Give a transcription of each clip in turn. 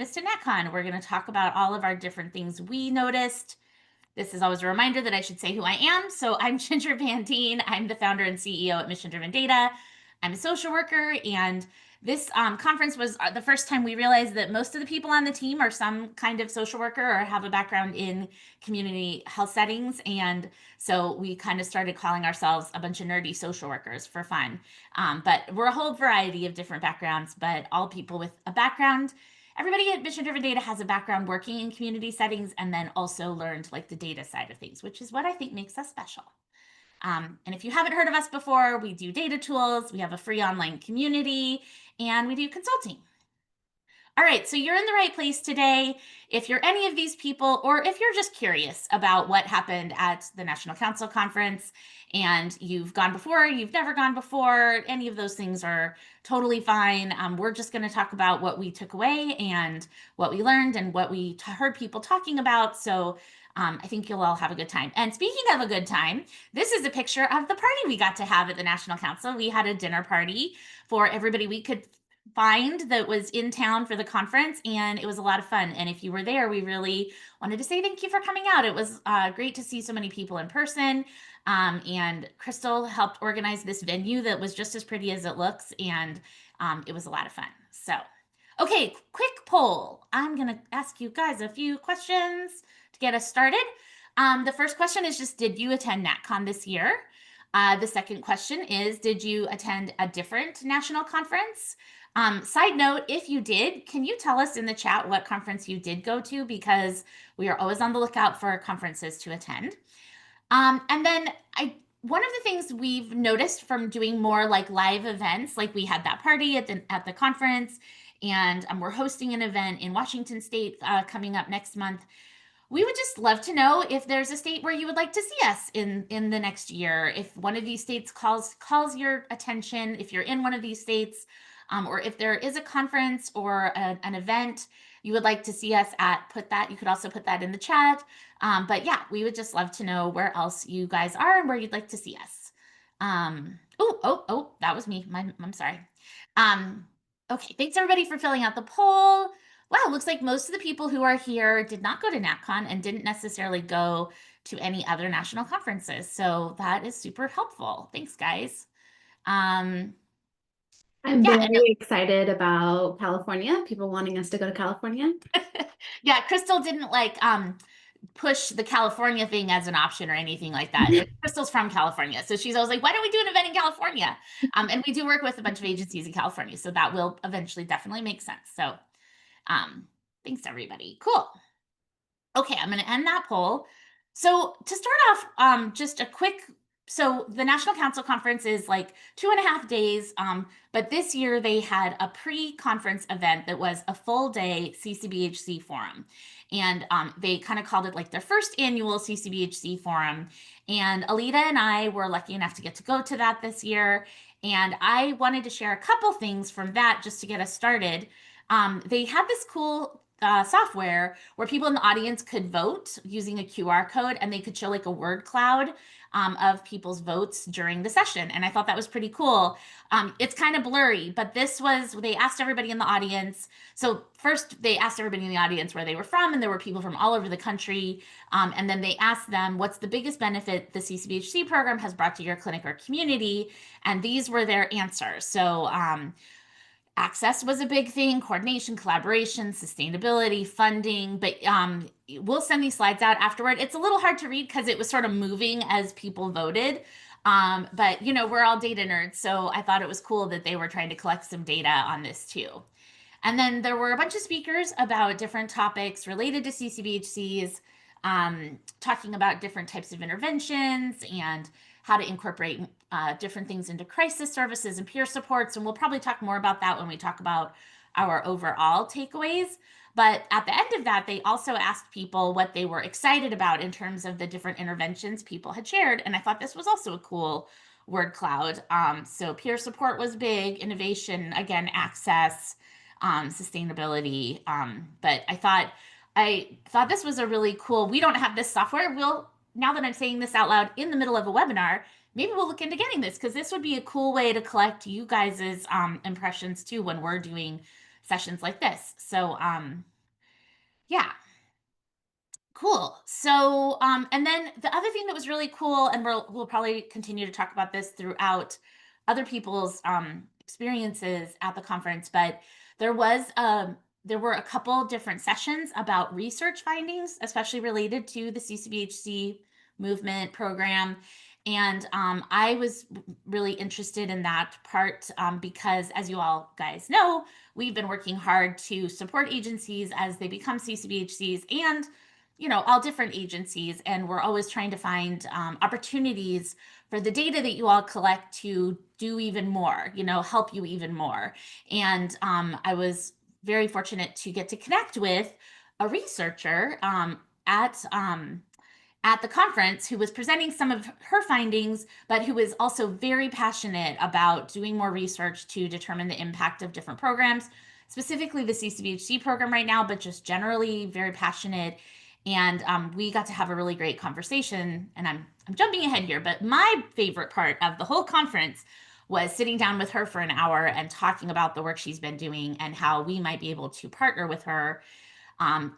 To NatCon. We're going to talk about all of our different things we noticed. This is always a reminder that I should say who I am. So I'm Ginger Van Deen. I'm the founder and CEO at Mission Driven Data. I'm a social worker, and this conference was the first time we realized that most of the people on the team are some kind of social worker or have a background in community health settings. And so we kind of started calling ourselves a bunch of nerdy social workers for fun. But we're a whole variety of different backgrounds, but all people with a background. Everybody at Mission Driven Data has a background working in community settings and then also learned like the data side of things, which is what I think makes us special. And if you haven't heard of us before, we do data tools, we have a free online community, and we do consulting. All right, so you're in the right place today. If you're any of these people, or if you're just curious about what happened at the National Council Conference and you've gone before, you've never gone before, any of those things are totally fine. We're just going to talk about what we took away and what we learned and what we heard people talking about. So I think you'll all have a good time. And speaking of a good time, this is a picture of the party we got to have at the National Council. We had a dinner party for everybody we could find that was in town for the conference, and it was a lot of fun. And if you were there, we really wanted to say thank you for coming out. It was great to see so many people in person. And Crystal helped organize this venue that was just as pretty as it looks, and it was a lot of fun. So, okay, quick poll. I'm going to ask you guys a few questions to get us started. The first question is just, did you attend NatCon this year? The second question is, did you attend a different national conference? Side note, if you did, can you tell us in the chat what conference you did go to? Because we are always on the lookout for conferences to attend. And then one of the things we've noticed from doing more like live events, like we had that party at the conference, and we're hosting an event in Washington State coming up next month. We would just love to know if there's a state where you would like to see us in the next year. If one of these states calls your attention, if you're in one of these states, or if there is a conference or an event you would like to see us at, you could also put that in the chat. But yeah, we would just love to know where else you guys are and where you'd like to see us. Oh, that was me. I'm sorry. Okay, thanks everybody for filling out the poll. Wow, looks like most of the people who are here did not go to NatCon and didn't necessarily go to any other national conferences. So that is super helpful. Thanks, guys. I'm very excited about California, people wanting us to go to California. Yeah, Crystal didn't push the California thing as an option or anything like that. Crystal's from California, so she's always like, why don't we do an event in California? And we do work with a bunch of agencies in California, so that will eventually definitely make sense. So thanks everybody. Cool. Okay, I'm going to end that poll. So to start off, just a quick, so the National Council Conference is like 2.5 days, but this year they had a pre-conference event that was a full day CCBHC Forum. And they kind of called it like their first annual CCBHC Forum. And Alita and I were lucky enough to get to go to that this year. And I wanted to share a couple things from that just to get us started. They had this cool software where people in the audience could vote using a QR code, and they could show like a word cloud of people's votes during the session. And I thought that was pretty cool. It's kind of blurry, but they asked everybody in the audience. So first they asked everybody in the audience where they were from, and there were people from all over the country. And then they asked them, what's the biggest benefit the CCBHC program has brought to your clinic or community? And these were their answers. So access was a big thing, coordination, collaboration, sustainability, funding, but we'll send these slides out afterward. It's a little hard to read because it was sort of moving as people voted, but we're all data nerds, so I thought it was cool that they were trying to collect some data on this too. And then there were a bunch of speakers about different topics related to CCBHCs, talking about different types of interventions and how to incorporate different things into crisis services and peer supports. And we'll probably talk more about that when we talk about our overall takeaways. But at the end of that, they also asked people what they were excited about in terms of the different interventions people had shared. And I thought this was also a cool word cloud. So peer support was big, innovation, again, access, sustainability. But I thought this was a really cool, we don't have this software. Now that I'm saying this out loud in the middle of a webinar, maybe we'll look into getting this, because this would be a cool way to collect you guys' impressions too when we're doing sessions like this. So Yeah. Cool. So, and then the other thing that was really cool, and we'll probably continue to talk about this throughout other people's experiences at the conference, but there was there were a couple different sessions about research findings, especially related to the CCBHC movement program. And I was really interested in that part because, as you all guys know, we've been working hard to support agencies as they become CCBHCs and all different agencies, and we're always trying to find opportunities for the data that you all collect to do even more, help you even more. And I was very fortunate to get to connect with a researcher at the conference who was presenting some of her findings, but who was also very passionate about doing more research to determine the impact of different programs, specifically the CCBHC program right now, but just generally very passionate. And we got to have a really great conversation. And I'm jumping ahead here, but my favorite part of the whole conference was sitting down with her for an hour and talking about the work she's been doing and how we might be able to partner with her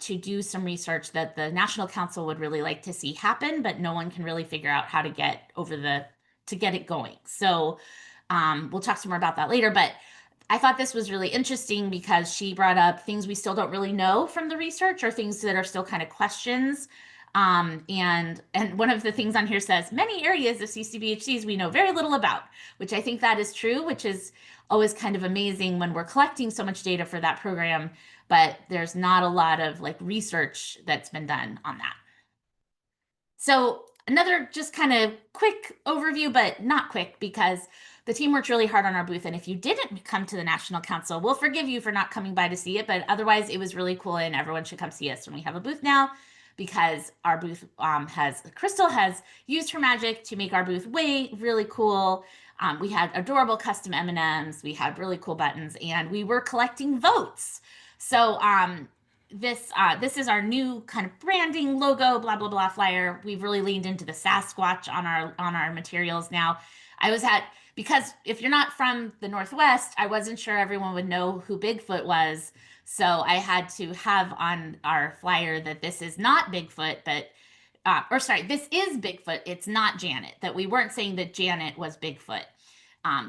to do some research that the National Council would really like to see happen, but no one can really figure out how to get to get it going. So we'll talk some more about that later. But I thought this was really interesting because she brought up things we still don't really know from the research or things that are still kind of questions. And one of the things on here says many areas of CCBHCs we know very little about, which I think that is true, which is always kind of amazing when we're collecting so much data for that program, but there's not a lot of like research that's been done on that. So another just kind of quick overview, but not quick because the team worked really hard on our booth. And if you didn't come to the National Council, we'll forgive you for not coming by to see it. But otherwise, it was really cool and everyone should come see us when we have a booth now because our booth Crystal has used her magic to make our booth really cool. We had adorable custom M&Ms. We had really cool buttons and we were collecting votes. So this is our new kind of branding logo, blah blah blah flyer. We've really leaned into the Sasquatch on our materials now. I was at because if you're not from the Northwest, I wasn't sure everyone would know who Bigfoot was. So I had to have on our flyer that this is not Bigfoot, but or sorry, this is Bigfoot. It's not Janet. That we weren't saying that Janet was Bigfoot.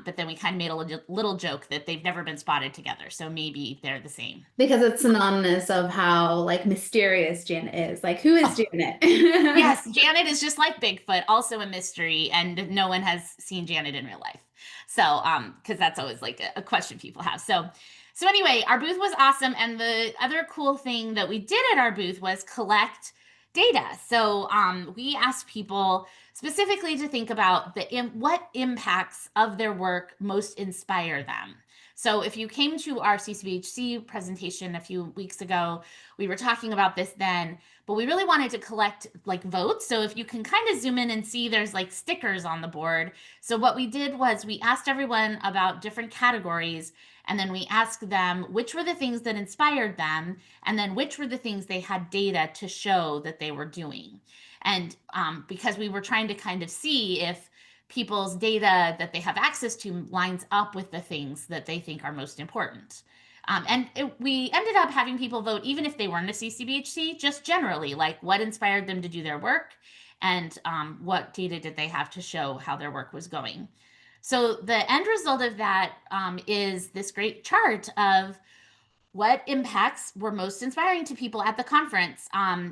But then we kind of made a little joke that they've never been spotted together. So maybe they're the same. Because it's synonymous of how like mysterious Janet is. Like, who is Janet? Yes, Janet is just like Bigfoot, also a mystery, and no one has seen Janet in real life. So, because that's always like a question people have. So anyway, our booth was awesome, and the other cool thing that we did at our booth was collect data. So, we asked people specifically to think about what impacts of their work most inspire them. So if you came to our CCBHC presentation a few weeks ago, we were talking about this then, but we really wanted to collect like votes. So if you can kind of zoom in and see there's like stickers on the board. So what we did was we asked everyone about different categories and then we asked them which were the things that inspired them and then which were the things they had data to show that they were doing. And because we were trying to kind of see if people's data that they have access to lines up with the things that they think are most important. We ended up having people vote, even if they weren't a CCBHC, just generally, like what inspired them to do their work and what data did they have to show how their work was going. So the end result of that is this great chart of what impacts were most inspiring to people at the conference.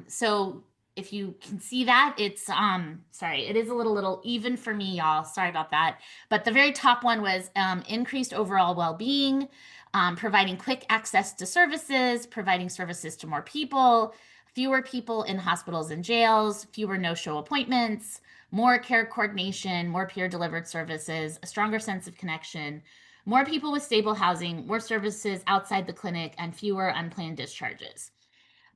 So if you can see that, it's sorry, it is a little even for me, y'all. Sorry about that. But the very top one was increased overall well-being, providing quick access to services, providing services to more people, fewer people in hospitals and jails, fewer no-show appointments, more care coordination, more peer-delivered services, a stronger sense of connection, more people with stable housing, more services outside the clinic, and fewer unplanned discharges.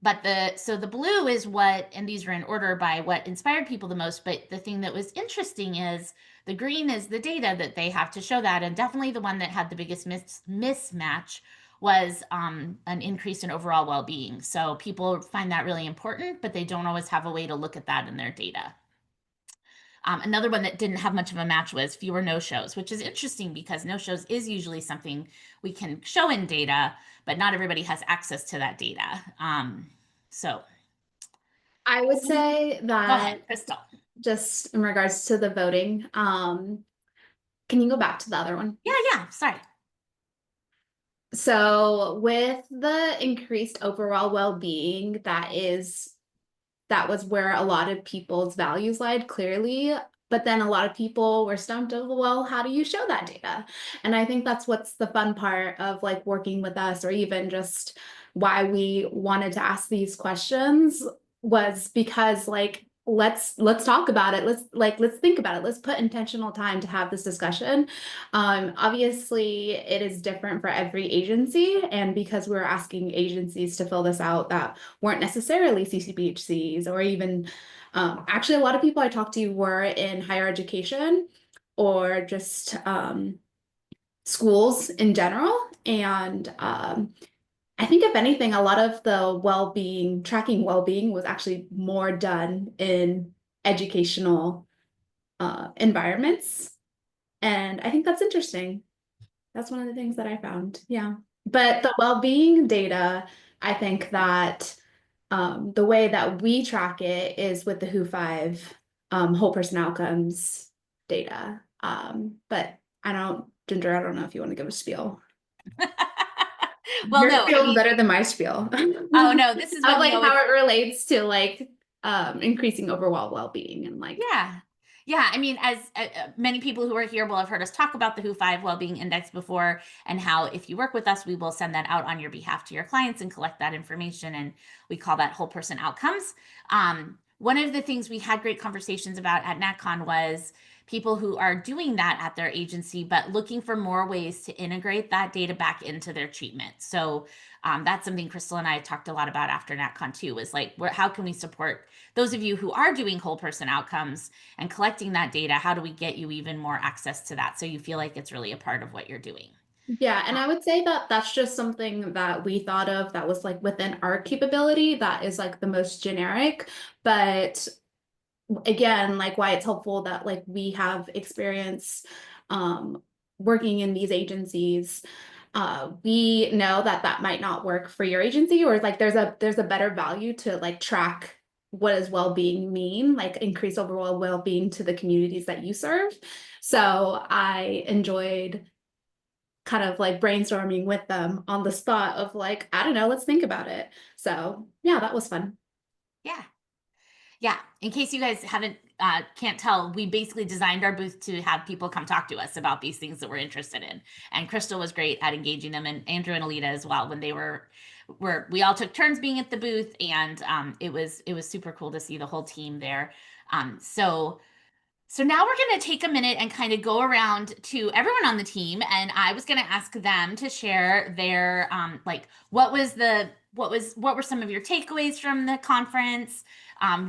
But the blue is what, and these are in order by what inspired people the most. But the thing that was interesting is the green is the data that they have to show that. And definitely the one that had the biggest mismatch was an increase in overall well-being. So people find that really important, but they don't always have a way to look at that in their data. Another one that didn't have much of a match was fewer no-shows, which is interesting because no-shows is usually something we can show in data, but not everybody has access to that data. So I would say go ahead, that Crystal. just in regards to the voting, can you go back to the other one? Yeah, sorry. So with the increased overall well-being, that was where a lot of people's values lied clearly. But then a lot of people were stumped of, well, how do you show that data? And I think that's what's the fun part of like working with us, or even just why we wanted to ask these questions, was because like let's talk about it. Let's think about it. Let's put intentional time to have this discussion. Obviously it is different for every agency, and because we're asking agencies to fill this out that weren't necessarily CCBHCs, or even actually a lot of people I talked to were in higher education or just schools in general. And I think if anything, a lot of the well-being, tracking well-being was actually more done in educational environments. And I think that's interesting. That's one of the things that I found. Yeah. But the well-being data, I think that the way that we track it is with the WHO 5 whole person outcomes data. But Ginger, I don't know if you want to give a spiel. Well, Your no, I spiel is mean, better than my spiel. oh no, this is Of what we like always, how it relates to like increasing overall well-being and like. yeah. Yeah, I mean, as many people who are here will have heard us talk about the WHO 5 Wellbeing Index before, and how if you work with us, we will send that out on your behalf to your clients and collect that information, and we call that whole person outcomes. One of the things we had great conversations about at NatCon was people who are doing that at their agency, but looking for more ways to integrate that data back into their treatment. So that's something Crystal and I talked a lot about after NatCon too, was like, how can we support those of you who are doing whole person outcomes and collecting that data? How do we get you even more access to that so you feel like it's really a part of what you're doing? Yeah, and I would say that that's just something that we thought of that was like within our capability, that is like the most generic. But again, like why it's helpful that like we have experience um working in these agencies. We know that that might not work for your agency, or like there's a better value to like track what does well-being mean, like increase overall well-being to the communities that you serve. So I enjoyed kind of like brainstorming with them on the spot of like, I don't know, let's think about it. So yeah, that was fun. Yeah. Yeah. In case you guys haven't can't tell, we basically designed our booth to have people come talk to us about these things that we're interested in. And Crystal was great at engaging them, and Andrew and Alita as well, when they were we all took turns being at the booth, and it was super cool to see the whole team there. So now we're going to take a minute and kind of go around to everyone on the team, and I was going to ask them to share their like what were some of your takeaways from the conference?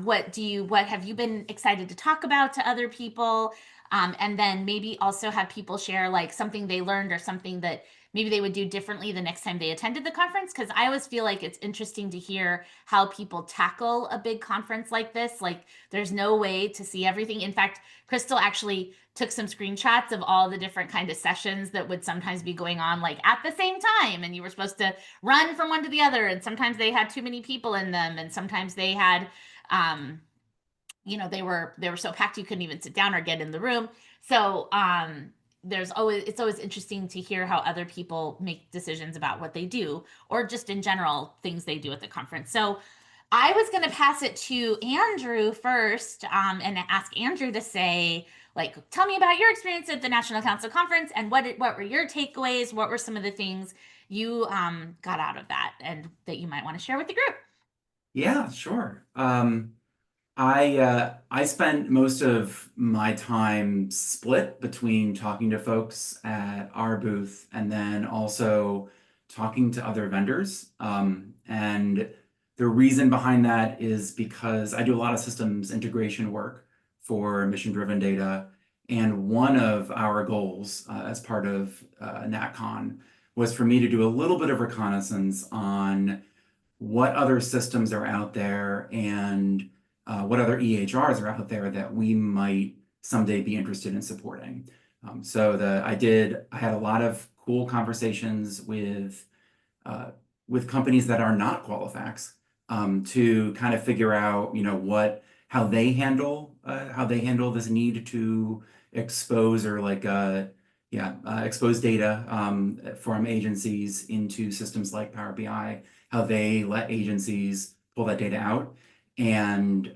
What have you been excited to talk about to other people? And then maybe also have people share like something they learned, or something that maybe they would do differently the next time they attended the conference, because I always feel like it's interesting to hear how people tackle a big conference like this. Like there's no way to see everything. In fact, Crystal actually took some screenshots of all the different kind of sessions that would sometimes be going on like at the same time, and you were supposed to run from one to the other, and sometimes they had too many people in them, and sometimes they had um they were so packed you couldn't even sit down or get in the room. So it's always interesting to hear how other people make decisions about what they do, or just in general things they do at the conference. So I was going to pass it to Andrew first, and ask Andrew to say, like, tell me about your experience at the National Council Conference, and what were your takeaways? What were some of the things you got out of that, and that you might want to share with the group? Yeah, sure. I spent most of my time split between talking to folks at our booth and then also talking to other vendors. And the reason behind that is because I do a lot of systems integration work for mission-driven data. And one of our goals as part of NatCon was for me to do a little bit of reconnaissance on what other systems are out there and what other EHRs are out there that we might someday be interested in supporting. I had a lot of cool conversations with companies that are not Qualifax, to kind of figure out, how they handle this need to expose or expose data from agencies into systems like Power BI, how they let agencies pull that data out, and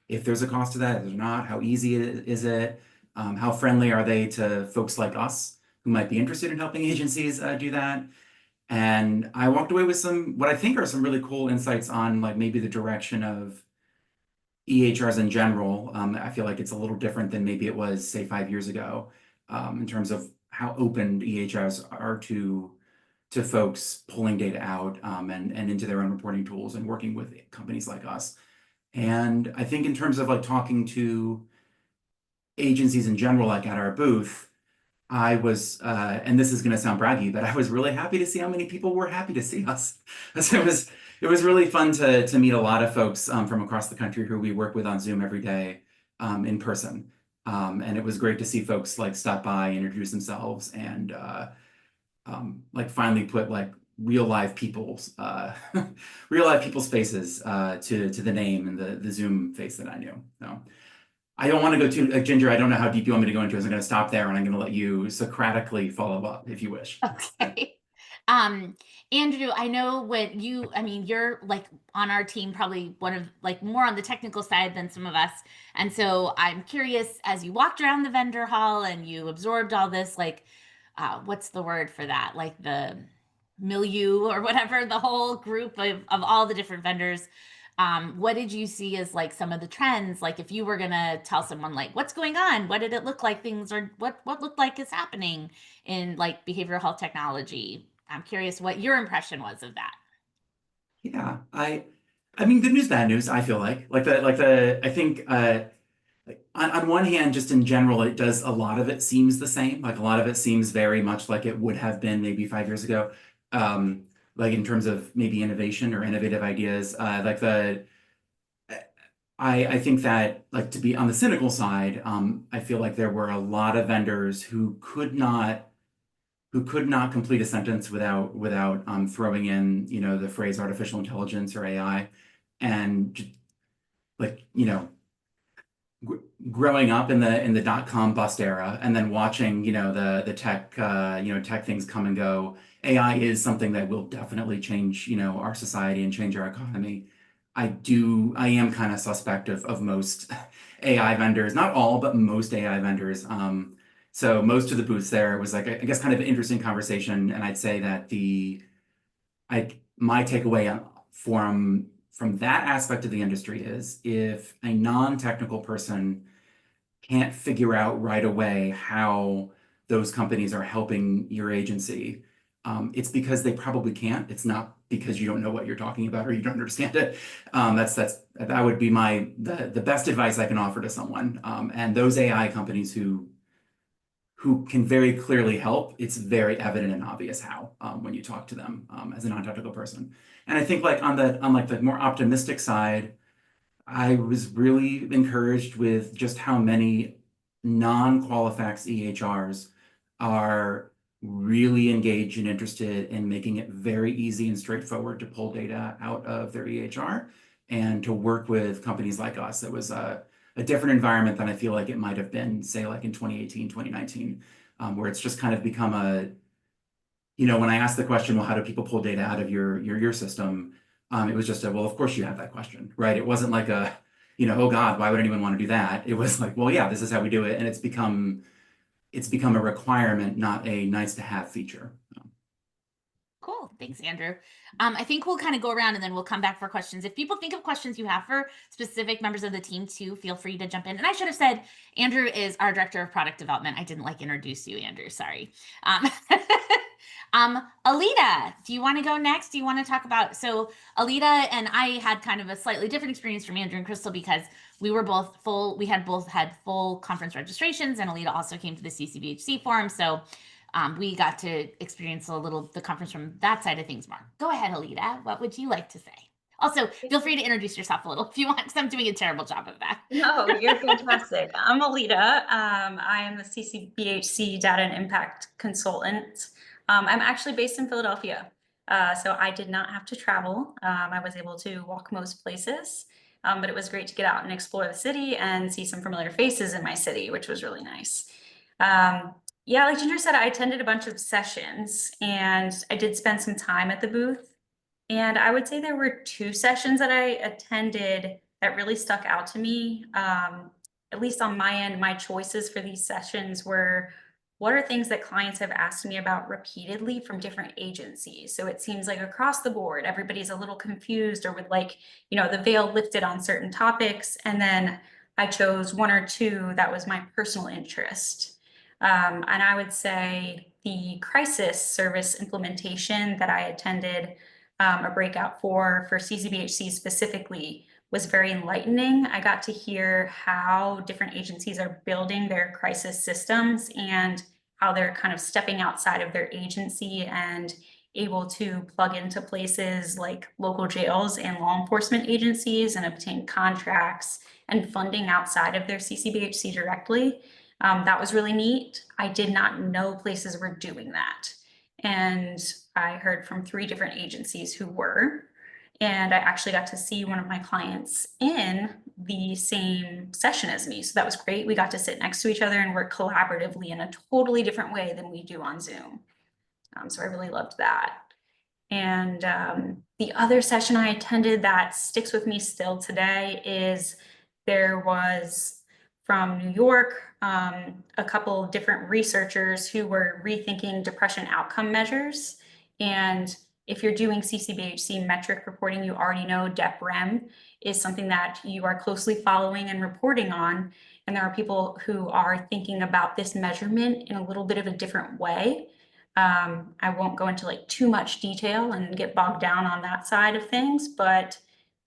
if there's a cost to that, if there's not, how easy is it? How friendly are they to folks like us who might be interested in helping agencies do that? And I walked away with what I think are some really cool insights on like maybe the direction of EHRs in general. I feel like it's a little different than maybe it was, say, 5 years ago, in terms of how open EHRs are to folks pulling data out and into their own reporting tools and working with companies like us. And I think in terms of like talking to agencies in general, like at our booth, I was, and this is going to sound braggy, but I was really happy to see how many people were happy to see us. So it was really fun to meet a lot of folks from across the country who we work with on Zoom every day in person. And it was great to see folks like stop by, introduce themselves, and like finally put like real live people's faces to the name and the Zoom face that I knew. So I don't want to go too, Ginger, I don't know how deep you want me to go into it. So I'm going to stop there and I'm going to let you Socratically follow up if you wish. Okay. Andrew, I know you're like on our team, probably one of like more on the technical side than some of us. And so I'm curious, as you walked around the vendor hall and you absorbed all this, like, what's the word for that? Like the milieu or whatever, the whole group of all the different vendors. What did you see as like some of the trends? Like if you were gonna tell someone like what's going on, what did it look like things are what looked like is happening in like behavioral health technology? I'm curious what your impression was of that. Yeah, I mean, good news, bad news, I feel I think like on one hand, just in general, a lot of it seems the same. Like a lot of it seems very much like it would have been maybe 5 years ago. Like in terms of maybe innovation or innovative ideas. I think that like to be on the cynical side, I feel like there were a lot of vendors who could not complete a sentence without throwing in, the phrase artificial intelligence or AI. And like, growing up in the dot-com bust era and then watching, the tech tech things come and go, AI is something that will definitely change, our society and change our economy. I am kind of suspect of most AI vendors, not all, but most AI vendors. So most of the booths there was like, I guess, kind of an interesting conversation. And I'd say that my takeaway from that aspect of the industry is if a non-technical person can't figure out right away how those companies are helping your agency, it's because they probably can't. It's not because you don't know what you're talking about or you don't understand it. That would be the best advice I can offer to someone. And those AI companies who can very clearly help, it's very evident and obvious how when you talk to them as a non-technical person. And I think like on the more optimistic side, I was really encouraged with just how many non-Qualifax EHRs are really engaged and interested in making it very easy and straightforward to pull data out of their EHR and to work with companies like us. It was a different environment than I feel like it might have been, say, like in 2018, 2019, where it's just kind of become when I asked the question, well, how do people pull data out of your system? It was just well, of course you have that question, right? It wasn't like oh God, why would anyone want to do that? It was like, well, yeah, this is how we do it. And it's become a requirement, not a nice to have feature. Cool. Thanks, Andrew. I think we'll kind of go around and then we'll come back for questions. If people think of questions you have for specific members of the team too, feel free to jump in. And I should have said, Andrew is our director of product development. I didn't introduce you, Andrew. Sorry. Alita, do you want to go next? Do you want to talk about, so Alita and I had kind of a slightly different experience from Andrew and Crystal because we were both both had full conference registrations, and Alita also came to the CCBHC Forum. So we got to experience the conference from that side of things more. Go ahead, Alita. What would you like to say? Also, feel free to introduce yourself a little if you want, because I'm doing a terrible job of that. No, you're fantastic. I'm Alita. I am the CCBHC Data and Impact Consultant. I'm actually based in Philadelphia. So I did not have to travel. I was able to walk most places, but it was great to get out and explore the city and see some familiar faces in my city, which was really nice. Yeah, like Ginger said, I attended a bunch of sessions and I did spend some time at the booth. And I would say there were two sessions that I attended that really stuck out to me. At least on my end, my choices for these sessions were, what are things that clients have asked me about repeatedly from different agencies? So it seems like across the board, everybody's a little confused or with like, the veil lifted on certain topics. And then I chose one or two that was my personal interest. And I would say the crisis service implementation that I attended a breakout for CCBHC specifically was very enlightening. I got to hear how different agencies are building their crisis systems and how they're kind of stepping outside of their agency and able to plug into places like local jails and law enforcement agencies and obtain contracts and funding outside of their CCBHC directly. That was really neat. I did not know places were doing that. And I heard from 3 different agencies who were, and I actually got to see one of my clients in the same session as me. So that was great. We got to sit next to each other and work collaboratively in a totally different way than we do on Zoom. So I really loved that. And the other session I attended that sticks with me still today is there was from New York, a couple of different researchers who were rethinking depression outcome measures. And if you're doing CCBHC metric reporting, you already know DEP-REM is something that you are closely following and reporting on. And there are people who are thinking about this measurement in a little bit of a different way. I won't go into like too much detail and get bogged down on that side of things, but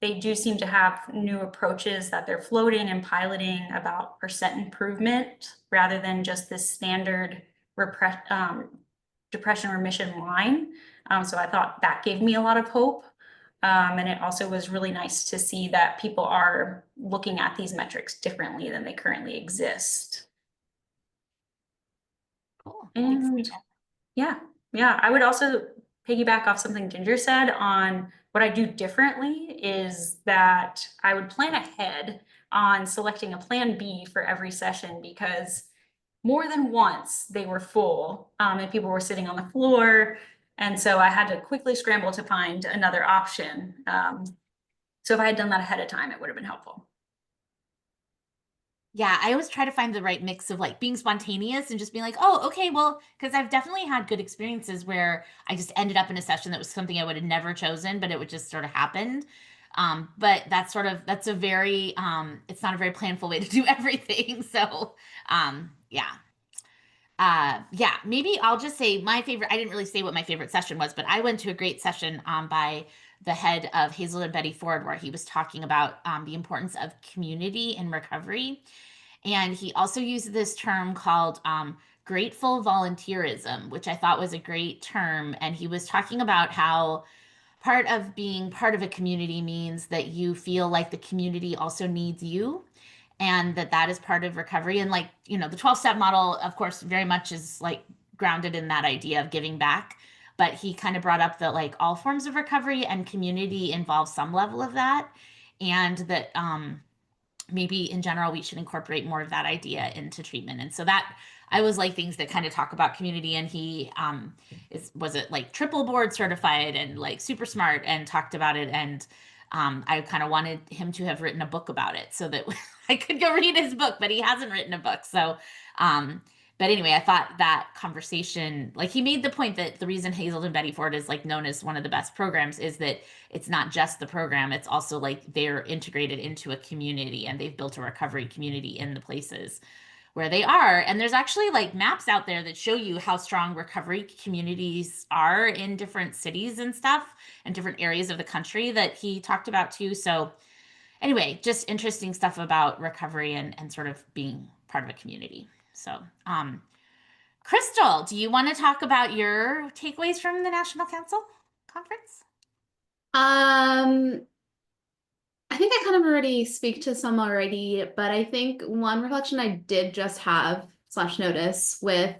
they do seem to have new approaches that they're floating and piloting about percent improvement rather than just this standard depression remission line. So I thought that gave me a lot of hope. And it also was really nice to see that people are looking at these metrics differently than they currently exist. Cool. And yeah, I would also piggyback off something Ginger said on what I do differently is that I would plan ahead on selecting a plan B for every session because more than once they were full and people were sitting on the floor. And so I had to quickly scramble to find another option. So if I had done that ahead of time, it would have been helpful. Yeah, I always try to find the right mix of like being spontaneous and just being like, oh, okay, well, because I've definitely had good experiences where I just ended up in a session that was something I would have never chosen, but it would just sort of happened. But that's a very, it's not a very planful way to do everything. So, yeah. Yeah, maybe I'll just say my favorite. I didn't really say what my favorite session was, but I went to a great session by the head of Hazel and Betty Ford, where he was talking about the importance of community in recovery. And he also used this term called grateful volunteerism, which I thought was a great term. And he was talking about how part of being part of a community means that you feel like the community also needs you and that is part of recovery. And like, the 12-step model, of course, very much is like grounded in that idea of giving back. But he kind of brought up that like all forms of recovery and community involve some level of that. And that maybe in general, we should incorporate more of that idea into treatment. And so that I was like things that kind of talk about community. And he was it like triple board certified and like super smart and talked about it. And I kind of wanted him to have written a book about it so that I could go read his book, but he hasn't written a book. So, but anyway, I thought that conversation, like he made the point that the reason Hazel and Betty Ford is like known as one of the best programs is that it's not just the program, it's also like they're integrated into a community and they've built a recovery community in the places where they are. And there's actually like maps out there that show you how strong recovery communities are in different cities and stuff and different areas of the country that he talked about too. So anyway, just interesting stuff about recovery and sort of being part of a community. So, Crystal, do you want to talk about your takeaways from the National Council Conference? I think I kind of already speak to some already, but I think one reflection I did just have / notice with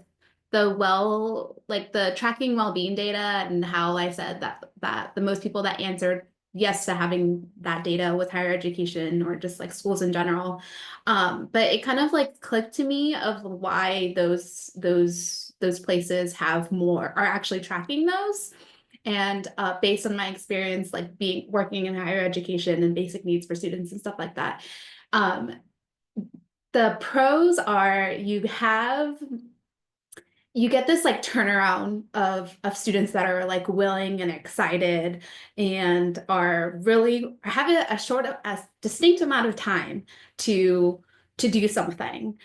the tracking well-being data, and how I said that the most people that answered yes to having that data with higher education or just like schools in general. But it kind of like clicked to me of why those places are actually tracking those. And based on my experience, like working in higher education and basic needs for students and stuff like that, the pros are you get this like turnaround of students that are like willing and excited and are really have a distinct amount of time to do something.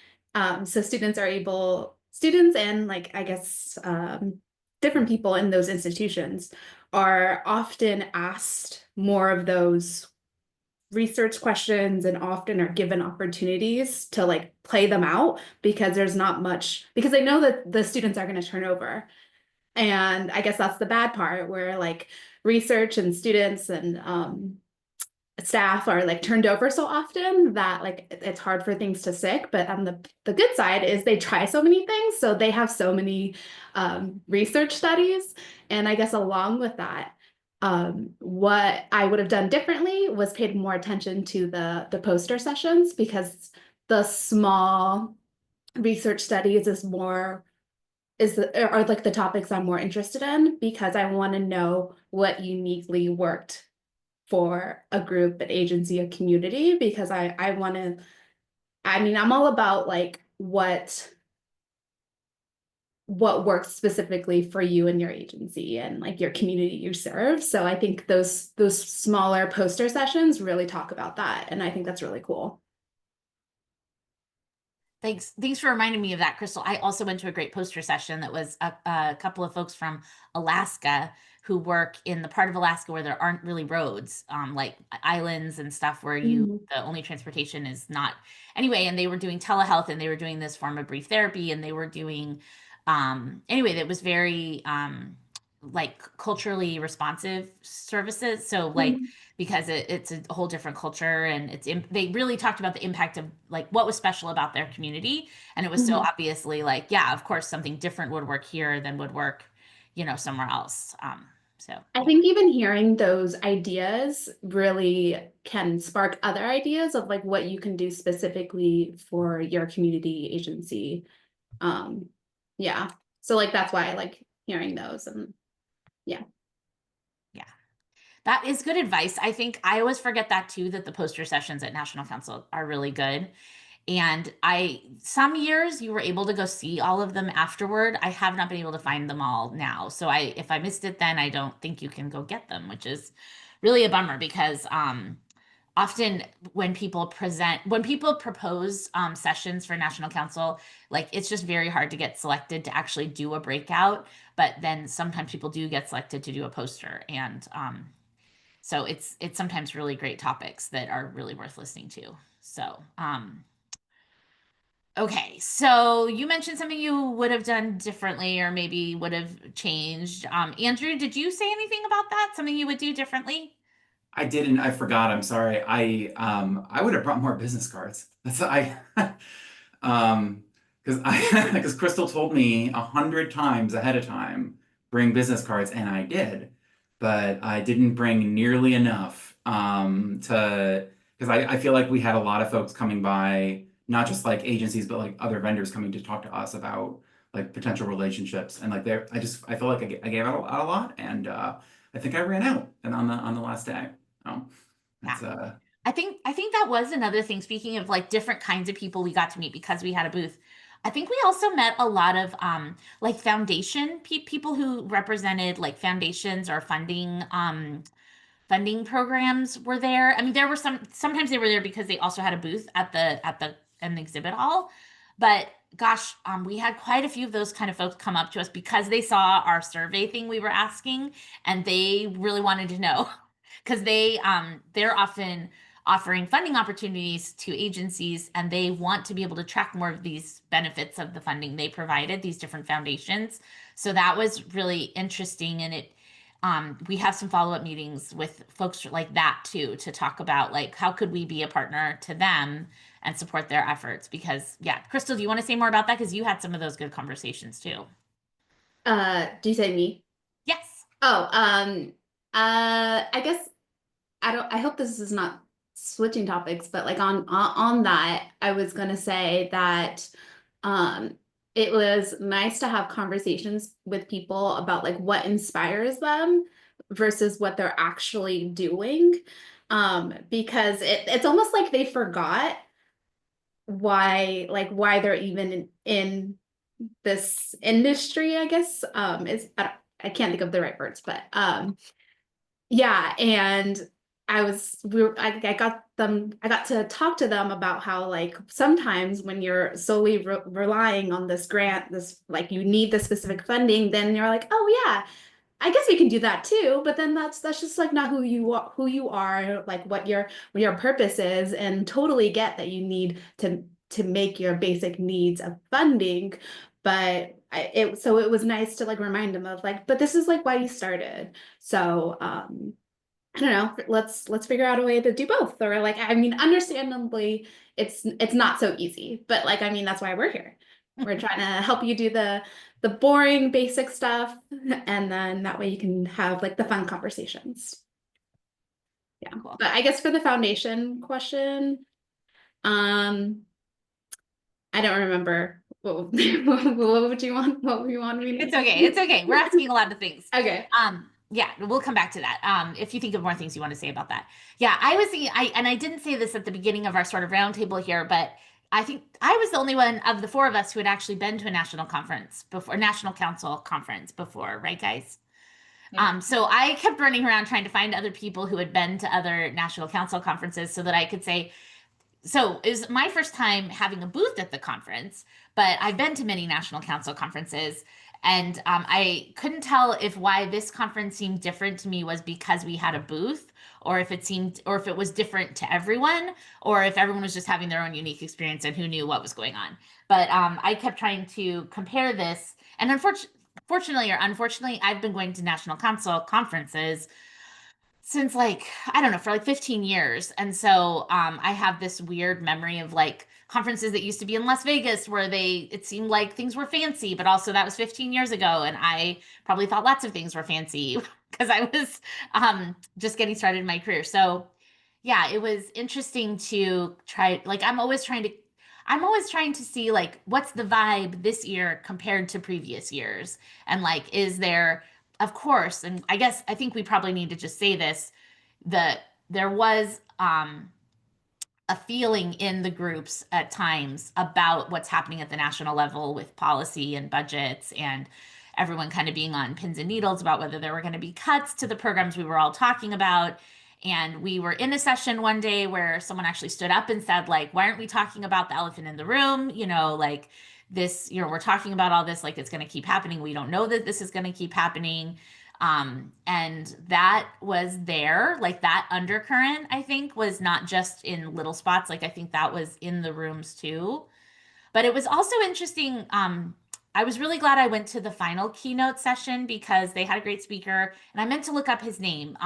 So students and like I guess different people in those institutions are often asked more of those research questions and often are given opportunities to like play them out because there's not much, because they know that the students are going to turn over. And I guess that's the bad part, where like research and students and staff are like turned over so often that like it's hard for things to stick. But on the good side is they try so many things, so they have so many research studies. And I guess along with that, what I would have done differently was paid more attention to the poster sessions, because the small research studies are like the topics I'm more interested in, because I want to know what uniquely worked for a group, an agency, a community, because I want to, I mean, I'm all about like what works specifically for you and your agency and like your community you serve. So I think those smaller poster sessions really talk about that. And I think that's really cool. Thanks for reminding me of that, Crystal. I also went to a great poster session that was a couple of folks from Alaska who work in the part of Alaska where there aren't really roads, like islands and stuff where the only transportation is not. Anyway, and they were doing telehealth and they were doing this form of brief therapy and they were doing, anyway, that was very like culturally responsive services. So like, because it's a whole different culture and they really talked about the impact of like what was special about their community. And it was so obviously like, yeah, of course, something different would work here than would work, somewhere else. So I think even hearing those ideas really can spark other ideas of like what you can do specifically for your community agency. Yeah. So like that's why I like hearing those. And yeah. That is good advice. I think I always forget that too, that the poster sessions at National Council are really good. And some years you were able to go see all of them afterward. I have not been able to find them all now. So if I missed it then, I don't think you can go get them, which is really a bummer because often when people propose sessions for National Council, like it's just very hard to get selected to actually do a breakout. But then sometimes people do get selected to do a poster. And so it's sometimes really great topics that are really worth listening to. So, okay. So you mentioned something you would have done differently or maybe would have changed. Andrew, did you say anything about that? Something you would do differently? I didn't. I forgot. I'm sorry. I would have brought more business cards. That's because Crystal told me 100 times ahead of time, bring business cards, and I did, but I didn't bring nearly enough to because I feel like we had a lot of folks coming by, not just like agencies, but like other vendors coming to talk to us about like potential relationships, and like I feel like I gave out a lot, and I think I ran out, and on the last day. Oh, that's I think that was another thing. Speaking of like different kinds of people we got to meet because we had a booth. I think we also met a lot of like foundation people who represented like foundations or funding programs were there. I mean, there were sometimes they were there because they also had a booth at an exhibit hall. But gosh, we had quite a few of those kind of folks come up to us because they saw our survey thing we were asking and they really wanted to know because they're often offering funding opportunities to agencies and they want to be able to track more of these benefits of the funding they provided, these different foundations. So that was really interesting and we have some follow-up meetings with folks like that too, to talk about like how could we be a partner to them and support their efforts. Because yeah, Crystal, do you want to say more about that? Because you had some of those good conversations too. Do you say me? Yes. Oh, I guess I hope this is not switching topics, but like on that, I was gonna say that it was nice to have conversations with people about like what inspires them versus what they're actually doing. Because it's almost like they forgot why they're even in this industry, I guess. I can't think of the right words, but yeah, and I got to talk to them about how like sometimes when you're solely relying on this grant, this like you need the specific funding, then you're like, oh yeah, I guess we can do that too, but then that's just like not who you are, like what your purpose is, and totally get that you need to make your basic needs of funding. But so it was nice to like remind them of like, but this is like why you started. So I don't know, let's figure out a way to do both. Or like, I mean, understandably, it's not so easy, but like, I mean, that's why we're here. We're trying to help you do the boring basic stuff, and then that way you can have like the fun conversations. Yeah. Cool. But I guess for the foundation question, um, I don't remember what would you want? What would you want me to It's okay. It's okay. We're asking a lot of things. Okay. Yeah, we'll come back to that. If you think of more things you want to say about that. Yeah, I was thinking, I didn't say this at the beginning of our sort of roundtable here, but I think I was the only one of the four of us who had actually been to a national conference before, national council conference before, right, guys? Yeah. So I kept running around trying to find other people who had been to other national council conferences so that I could say, so it was my first time having a booth at the conference, but I've been to many national council conferences, and I couldn't tell if why this conference seemed different to me was because we had a booth, or if it was different to everyone, or if everyone was just having their own unique experience and who knew what was going on. But I kept trying to compare this, and fortunately or unfortunately, I've been going to national council conferences since like I don't know for like 15 years. And so I have this weird memory of like conferences that used to be in Las Vegas where it seemed like things were fancy, but also that was 15 years ago and I probably thought lots of things were fancy because I was just getting started in my career. So yeah, it was interesting to try, like I'm always trying to see like what's the vibe this year compared to previous years, and like is there, of course, and I think we probably need to just say this, that there was a feeling in the groups at times about what's happening at the national level with policy and budgets, and everyone kind of being on pins and needles about whether there were going to be cuts to the programs we were all talking about. And we were in a session one day where someone actually stood up and said, like, why aren't we talking about the elephant in the room? Like this, we're talking about all this like it's going to keep happening. We don't know that this is going to keep happening. And that was there, like that undercurrent, I think, was not just in little spots. Like I think that was in the rooms too. But it was also interesting. I was really glad I went to the final keynote session because they had a great speaker, and I meant to look up his name.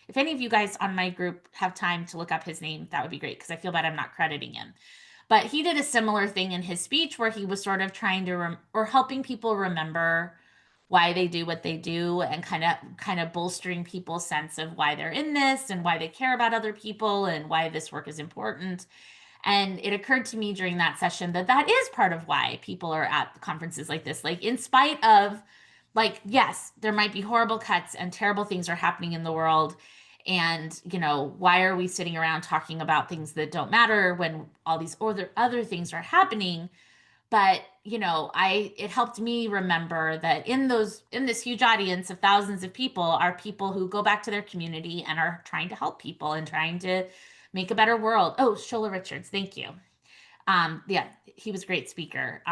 If any of you guys on my group have time to look up his name, that would be great because I feel bad I'm not crediting him. But he did a similar thing in his speech where he was sort of trying to or helping people remember why they do what they do, and kind of bolstering people's sense of why they're in this and why they care about other people and why this work is important. And it occurred to me during that session that that is part of why people are at conferences like this. Like, in spite of, like, yes, there might be horrible cuts and terrible things are happening in the world. And, why are we sitting around talking about things that don't matter when all these other things are happening? But, it helped me remember that in this huge audience of thousands of people are people who go back to their community and are trying to help people and trying to make a better world. Oh, Shola Richards, thank you. Yeah, he was a great speaker.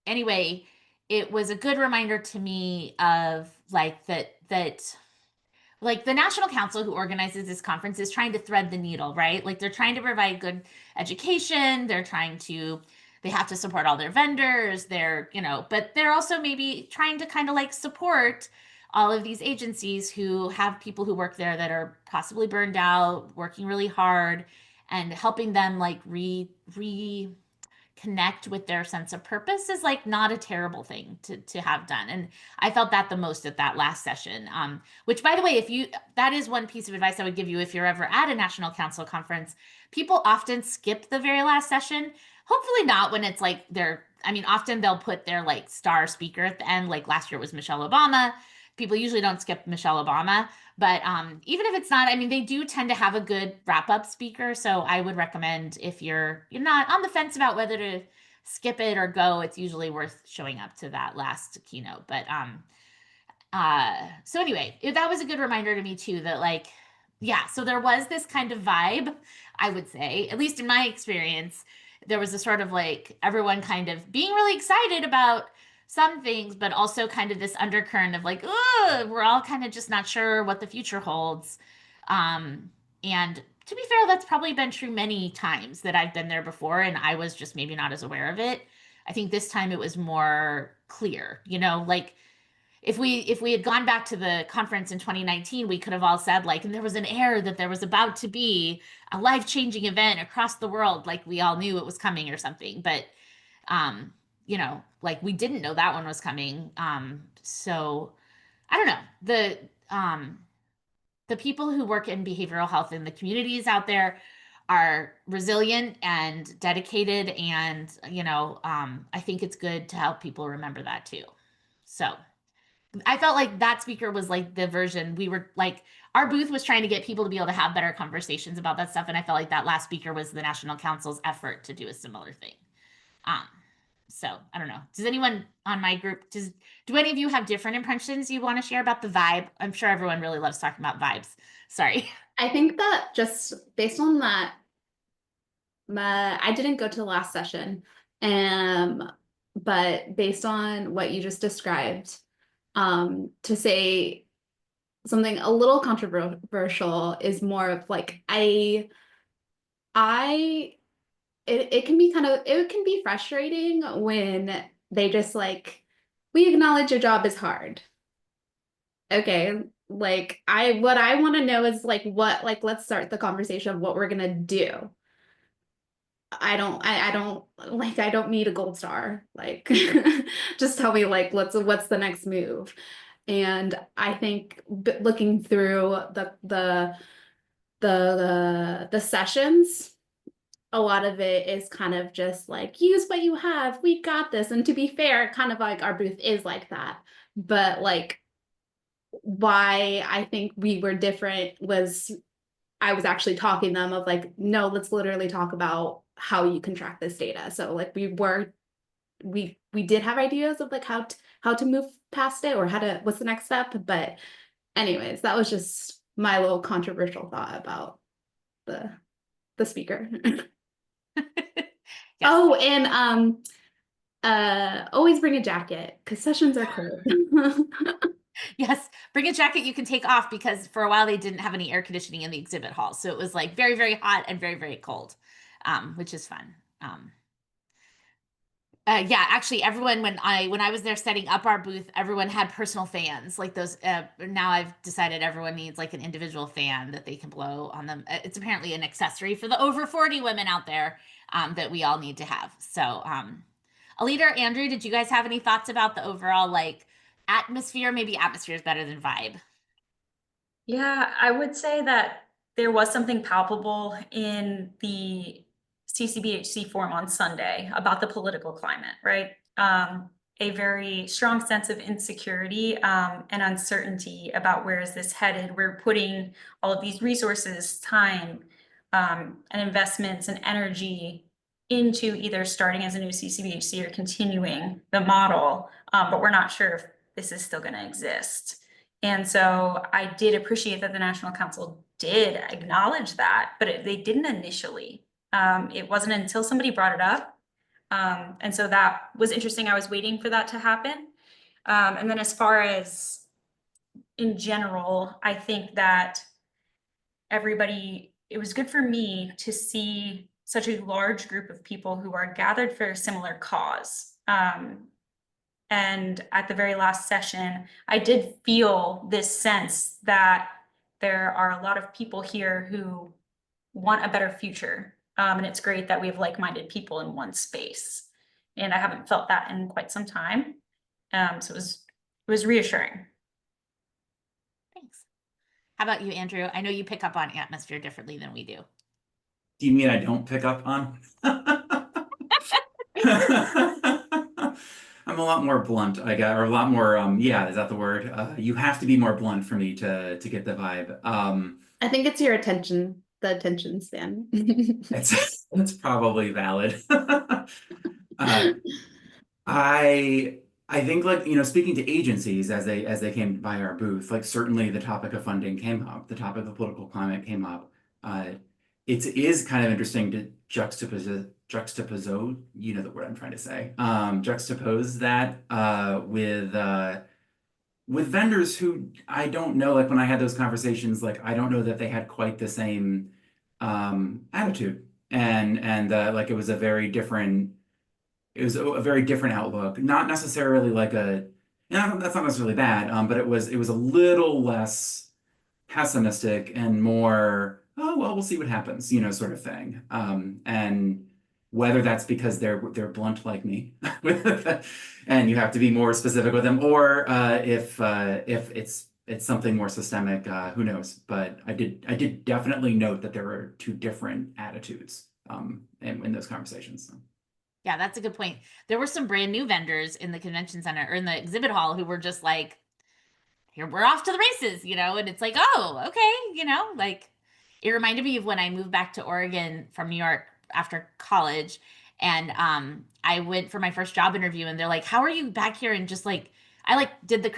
Anyway, it was a good reminder to me of like that like the National Council who organizes this conference is trying to thread the needle, right? Like they're trying to provide good education. They have to support all their vendors. But they're also maybe trying to kind of like support all of these agencies who have people who work there that are possibly burned out, working really hard, and helping them like connect with their sense of purpose is like not a terrible thing to have done. And I felt that the most at that last session. Which by the way, that is one piece of advice I would give you if you're ever at a national council conference. People often skip the very last session. Hopefully not when it's like often they'll put their like star speaker at the end. Like last year it was Michelle Obama. People usually don't skip Michelle Obama. But even if it's not, they do tend to have a good wrap-up speaker. So I would recommend if you're not on the fence about whether to skip it or go, it's usually worth showing up to that last keynote. But so anyway, that was a good reminder to me too that like, yeah, so there was this kind of vibe, I would say, at least in my experience, there was a sort of like everyone kind of being really excited about some things, but also kind of this undercurrent of like, we're all kind of just not sure what the future holds. And to be fair, that's probably been true many times that I've been there before, and I was just maybe not as aware of it. I think this time it was more clear, like if we had gone back to the conference in 2019, we could have all said like, and there was an air that there was about to be a life-changing event across the world, like we all knew it was coming or something. But like we didn't know that one was coming. So I don't know. The people who work in behavioral health in the communities out there are resilient and dedicated, and I think it's good to help people remember that too. So I felt like that speaker was like the version we were like, our booth was trying to get people to be able to have better conversations about that stuff. And I felt like that last speaker was the National Council's effort to do a similar thing. So I don't know. Does anyone on my group, do any of you have different impressions you want to share about the vibe? I'm sure everyone really loves talking about vibes. Sorry. I think that just based on that, I didn't go to the last session, but based on what you just described, to say something a little controversial is more of like it can be frustrating when they just like, we acknowledge your job is hard. Okay, like what I want to know is like let's start the conversation of what we're gonna do. I don't need a gold star. Like just tell me like what's the next move. And I think looking through the sessions, a lot of it is kind of just like, use what you have, we got this. And to be fair, kind of like our booth is like that. But like why I think we were different was I was actually talking them of like, no, let's literally talk about how you can track this data. So like we did have ideas of like how to move past it or what's the next step. But anyways, that was just my little controversial thought about the speaker. Yes. Oh, and always bring a jacket because sessions are cold. Yes, bring a jacket you can take off, because for a while they didn't have any air conditioning in the exhibit hall. So it was like very, very hot and very, very cold, which is fun. Yeah, actually everyone, when I was there setting up our booth, everyone had personal fans like those. Now I've decided everyone needs like an individual fan that they can blow on them. It's apparently an accessory for the over 40 women out there that we all need to have. So Alita or Andrew, did you guys have any thoughts about the overall like atmosphere? Maybe atmosphere is better than vibe. Yeah, I would say that there was something palpable in the CCBHC Forum on Sunday about the political climate, right? A very strong sense of insecurity and uncertainty about where is this headed. We're putting all of these resources, time, and investments and energy into either starting as a new CCBHC or continuing the model, but we're not sure if this is still going to exist. And so I did appreciate that the National Council did acknowledge that, but they didn't initially. It wasn't until somebody brought it up. And so that was interesting. I was waiting for that to happen. And then as far as in general, I think that it was good for me to see such a large group of people who are gathered for a similar cause. And at the very last session, I did feel this sense that there are a lot of people here who want a better future. And it's great that we have like-minded people in one space. And I haven't felt that in quite some time. So it was reassuring. Thanks. How about you, Andrew? I know you pick up on atmosphere differently than we do. Do you mean I don't pick up on? I'm a lot more blunt, I guess, or a lot more, yeah, is that the word? You have to be more blunt for me to get the vibe. I think it's your attention, the attention span. It's probably valid. I think, like, you know, speaking to agencies as they came by our booth, like certainly the topic of funding came up, the topic of political climate came up. It is kind of interesting to juxtapose, you know the word I'm trying to say, juxtapose that with vendors who I don't know, like when I had those conversations, like I don't know that they had quite the same attitude, and like it was a very different outlook, not necessarily like that's not necessarily bad, but it was a little less pessimistic and more, oh well, we'll see what happens, you know, sort of thing. And whether that's because they're blunt like me, and you have to be more specific with them, or if it's something more systemic, who knows? But I did definitely note that there were two different attitudes in those conversations. So. Yeah, that's a good point. There were some brand new vendors in the convention center or in the exhibit hall who were just like, here, we're off to the races, you know? And it's like, oh, okay, you know, like it reminded me of when I moved back to Oregon from New York after college. And I went for my first job interview and they're like, how are you back here? And just like, I did the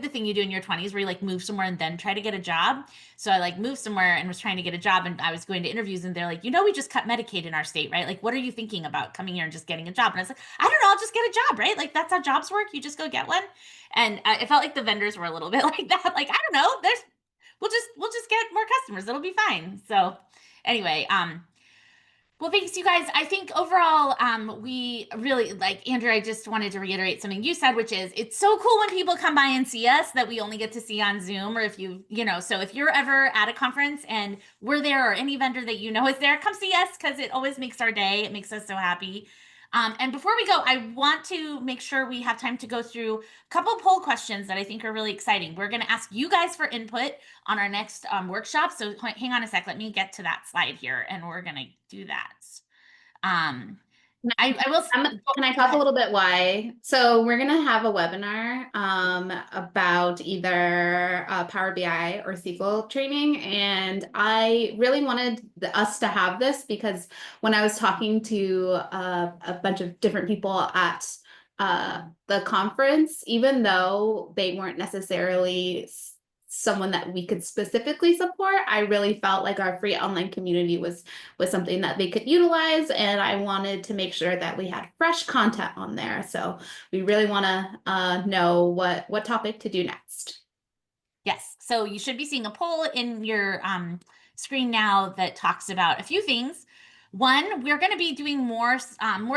thing you do in your 20s where you like move somewhere and then try to get a job. So I like moved somewhere and was trying to get a job and I was going to interviews and they're like, you know, we just cut Medicaid in our state, right? Like, what are you thinking about coming here and just getting a job? And I was like, I don't know, I'll just get a job, right? Like that's how jobs work. You just go get one. And it felt like the vendors were a little bit like that. Like, I don't know, we'll just get more customers. It'll be fine. So anyway, well, thanks, you guys. I think overall, we really like Andrew. I just wanted to reiterate something you said, which is it's so cool when people come by and see us that we only get to see on Zoom, or if so if you're ever at a conference and we're there, or any vendor that you know is there, come see us because it always makes our day. It makes us so happy. And before we go, I want to make sure we have time to go through a couple poll questions that I think are really exciting. We're going to ask you guys for input on our next workshop. So hang on a sec. Let me get to that slide here, and we're going to do that. I will. Can I talk a little bit why? So we're gonna have a webinar about either Power BI or SQL training, and I really wanted us to have this because when I was talking to a bunch of different people at the conference, even though they weren't necessarily someone that we could specifically support, I really felt like our free online community was something that they could utilize, and I wanted to make sure that we had fresh content on there. So we really want to know what topic to do next. Yes, so you should be seeing a poll in your screen now that talks about a few things. One, we're going to be doing more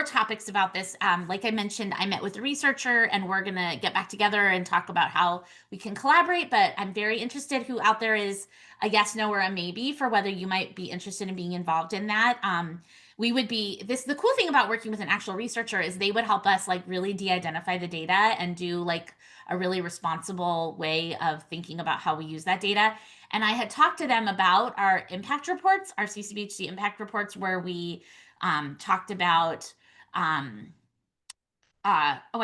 topics about this. Like I mentioned, I met with a researcher and we're going to get back together and talk about how we can collaborate. But I'm very interested who out there is a yes, no, or a maybe for whether you might be interested in being involved in that. The cool thing about working with an actual researcher is they would help us like really de-identify the data and do like a really responsible way of thinking about how we use that data. And I had talked to them about our impact reports, our CCBHC impact reports, where we talked about, I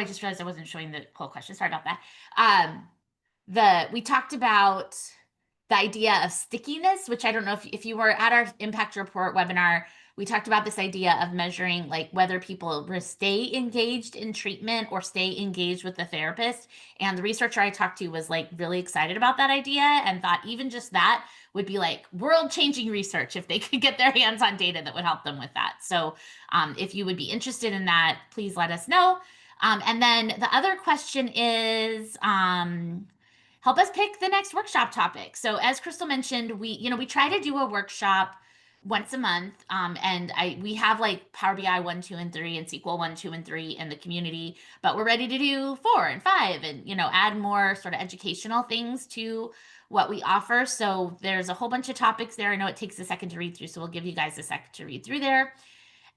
just realized I wasn't showing the poll question. Sorry about that. We talked about the idea of stickiness, which I don't know if you were at our impact report webinar, we talked about this idea of measuring like whether people stay engaged in treatment or stay engaged with the therapist. And the researcher I talked to was like really excited about that idea and thought even just that would be like world-changing research if they could get their hands on data that would help them with that. So if you would be interested in that, please let us know. And then the other question is, help us pick the next workshop topic. So as Crystal mentioned, we try to do a workshop once a month. And we have like Power BI 1, 2, and 3 and SQL 1, 2, and 3 in the community, but we're ready to do 4 and 5 and, add more sort of educational things to what we offer. So there's a whole bunch of topics there. I know it takes a second to read through, so we'll give you guys a second to read through there.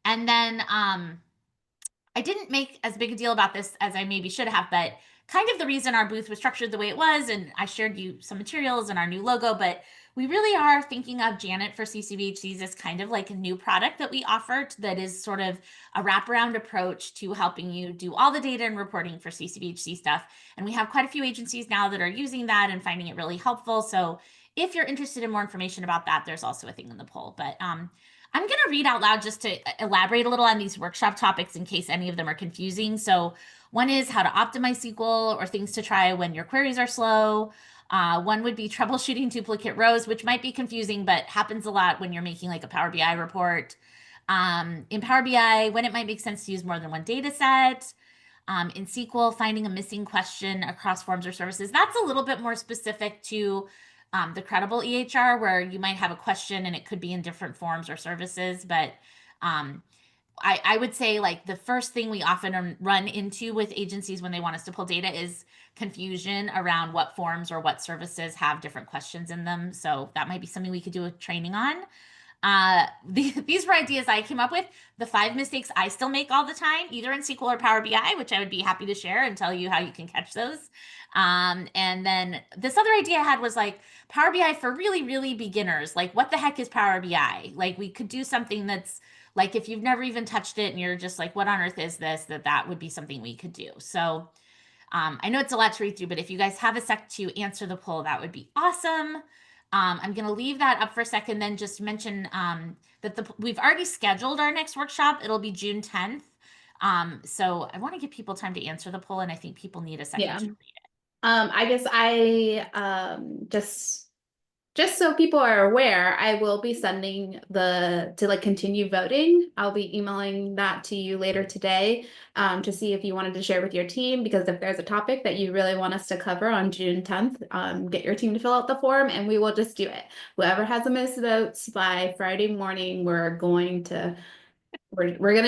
And then I didn't make as big a deal about this as I maybe should have, but kind of the reason our booth was structured the way it was, and I shared you some materials and our new logo, but we really are thinking of Janet for CCBHCs as kind of like a new product that we offered that is sort of a wraparound approach to helping you do all the data and reporting for CCBHC stuff. And we have quite a few agencies now that are using that and finding it really helpful. So if you're interested in more information about that, there's also a thing in the poll. But I'm going to read out loud just to elaborate a little on these workshop topics in case any of them are confusing. So one is how to optimize SQL or things to try when your queries are slow. One would be troubleshooting duplicate rows, which might be confusing, but happens a lot when you're making like a Power BI report. In Power BI, when it might make sense to use more than one data set. In SQL, finding a missing question across forms or services. That's a little bit more specific to the credible EHR, where you might have a question and it could be in different forms or services. But I would say like the first thing we often run into with agencies when they want us to pull data is confusion around what forms or what services have different questions in them. So that might be something we could do a training on. These were ideas I came up with. The 5 mistakes I still make all the time, either in SQL or Power BI, which I would be happy to share and tell you how you can catch those. And then this other idea I had was like Power BI for really, really beginners. Like, what the heck is Power BI? Like, we could do something that's like, if you've never even touched it and you're just like, what on earth is this? That would be something we could do. So I know it's a lot to read through, but if you guys have a sec to answer the poll, that would be awesome. I'm going to leave that up for a second, then just mention that we've already scheduled our next workshop. It'll be June 10th. So I want to give people time to answer the poll, and I think people need a second Yeah. to read it. I guess just so people are aware, I will be sending to like continue voting. I'll be emailing that to you later today to see if you wanted to share with your team, because if there's a topic that you really want us to cover on June 10th, get your team to fill out the form and we will just do it. Whoever has the most votes by Friday morning, we're gonna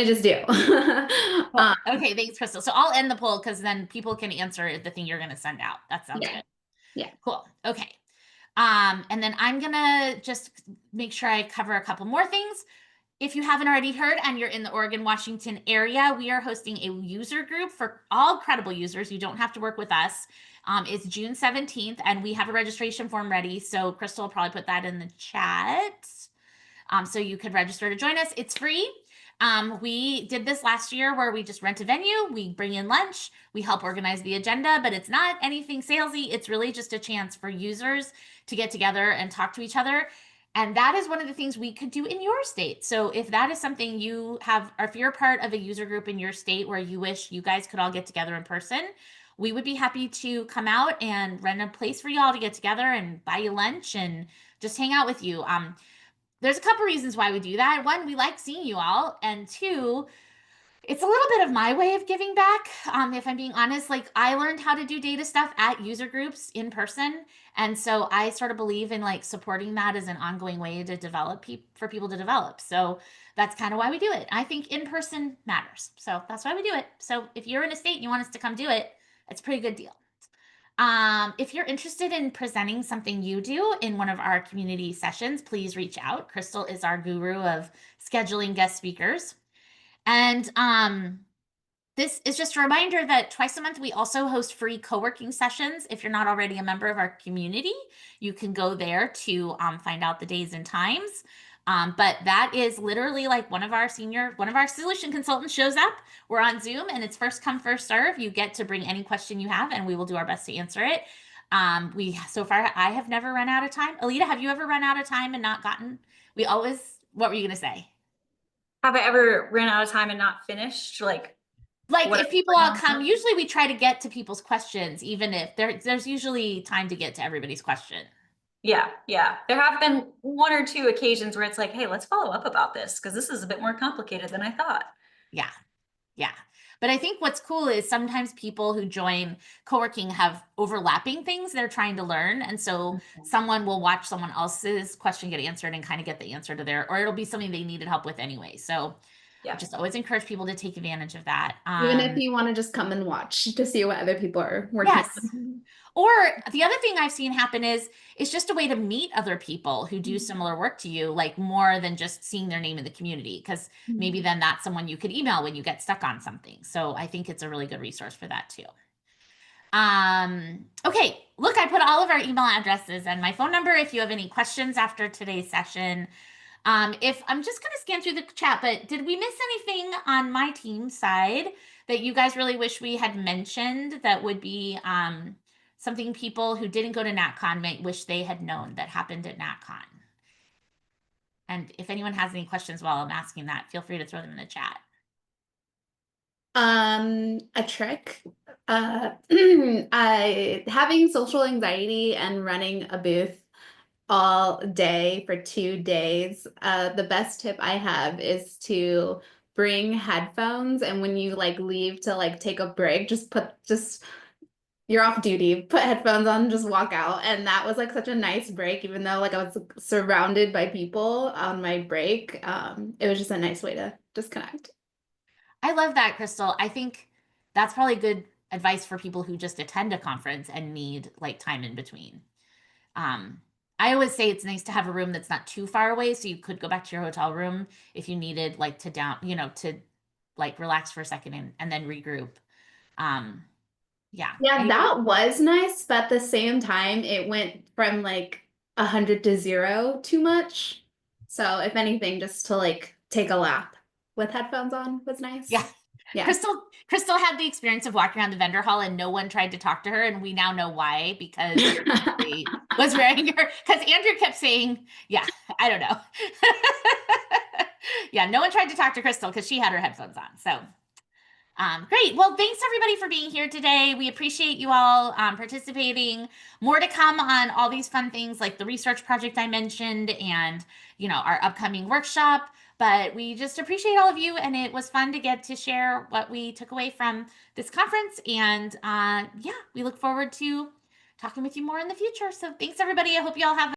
just do. Cool. Okay, thanks, Crystal. So I'll end the poll because then people can answer the thing you're going to send out. That sounds Yeah. good. Yeah. Cool. Okay. And then I'm gonna just make sure I cover a couple more things. If you haven't already heard and you're in the Oregon, Washington area, we are hosting a user group for all credible users. You don't have to work with us. It's June 17th, and we have a registration form ready. So Crystal will probably put that in the chat. So you could register to join us. It's free. We did this last year where we just rent a venue, we bring in lunch, we help organize the agenda, but it's not anything salesy. It's really just a chance for users to get together and talk to each other. And that is one of the things we could do in your state. So if that is something you have, or if you're part of a user group in your state where you wish you guys could all get together in person, we would be happy to come out and rent a place for y'all to get together and buy you lunch and just hang out with you. There's a couple reasons why we do that. One, we like seeing you all. And two, it's a little bit of my way of giving back. If I'm being honest, like I learned how to do data stuff at user groups in person. And so I sort of believe in like supporting that as an ongoing way to develop for people to develop. So that's kind of why we do it. I think in person matters. So that's why we do it. So if you're in a state and you want us to come do it, it's a pretty good deal. If you're interested in presenting something you do in one of our community sessions, please reach out. Crystal is our guru of scheduling guest speakers. And this is just a reminder that twice a month we also host free co-working sessions. If you're not already a member of our community, you can go there to find out the days and times. But that is literally like one of our solution consultants shows up. We're on Zoom and it's first come, first serve. You get to bring any question you have and we will do our best to answer it. So far, I have never run out of time. Alita, have you ever run out of time and not gotten? What were you going to say? Have I ever ran out of time and not finished? Like if people all come, usually we try to get to people's questions, even if there's usually time to get to everybody's question. Yeah. There have been 1 or 2 occasions where it's like, hey, let's follow up about this because this is a bit more complicated than I thought. Yeah. But I think what's cool is sometimes people who join co-working have overlapping things they're trying to learn. And so someone will watch someone else's question get answered and kind of get the answer to their, or it'll be something they needed help with anyway. So I Yeah. just always encourage people to take advantage of that. Even if you want to just come and watch to see what other people are working Yes. on. Or the other thing I've seen happen is it's just a way to meet other people who do similar work to you, like more than just seeing their name in the community, because maybe then that's someone you could email when you get stuck on something. So I think it's a really good resource for that too. Okay, look, I put all of our email addresses and my phone number if you have any questions after today's session. If I'm just going to scan through the chat, but did we miss anything on my team side that you guys really wish we had mentioned that would be something people who didn't go to NatCon might wish they had known that happened at NatCon? And if anyone has any questions while I'm asking that, feel free to throw them in the chat. A trick. Having social anxiety and running a booth all day for 2 days. The best tip I have is to bring headphones, and when you like leave to like take a break, just you're off duty, put headphones on, just walk out. And that was like such a nice break, even though like I was surrounded by people on my break. It was just a nice way to disconnect. I love that, Crystal. I think that's probably good advice for people who just attend a conference and need like time in between. I always say it's nice to have a room that's not too far away, so you could go back to your hotel room if you needed like to to like relax for a second and then regroup. Yeah. Yeah, that was nice, but at the same time, it went from like 100 to 0 too much. So if anything, just to like take a lap with headphones on was nice. Yeah. Yeah. Crystal had the experience of walking around the vendor hall and no one tried to talk to her, and we now know why, because she was wearing her, because Andrew kept saying, yeah, I don't know. Yeah, no one tried to talk to Crystal because she had her headphones on. So great. Well, thanks everybody for being here today. We appreciate you all participating. More to come on all these fun things like the research project I mentioned and, our upcoming workshop. But we just appreciate all of you, and it was fun to get to share what we took away from this conference. And yeah, we look forward to talking with you more in the future. So thanks everybody. I hope you all have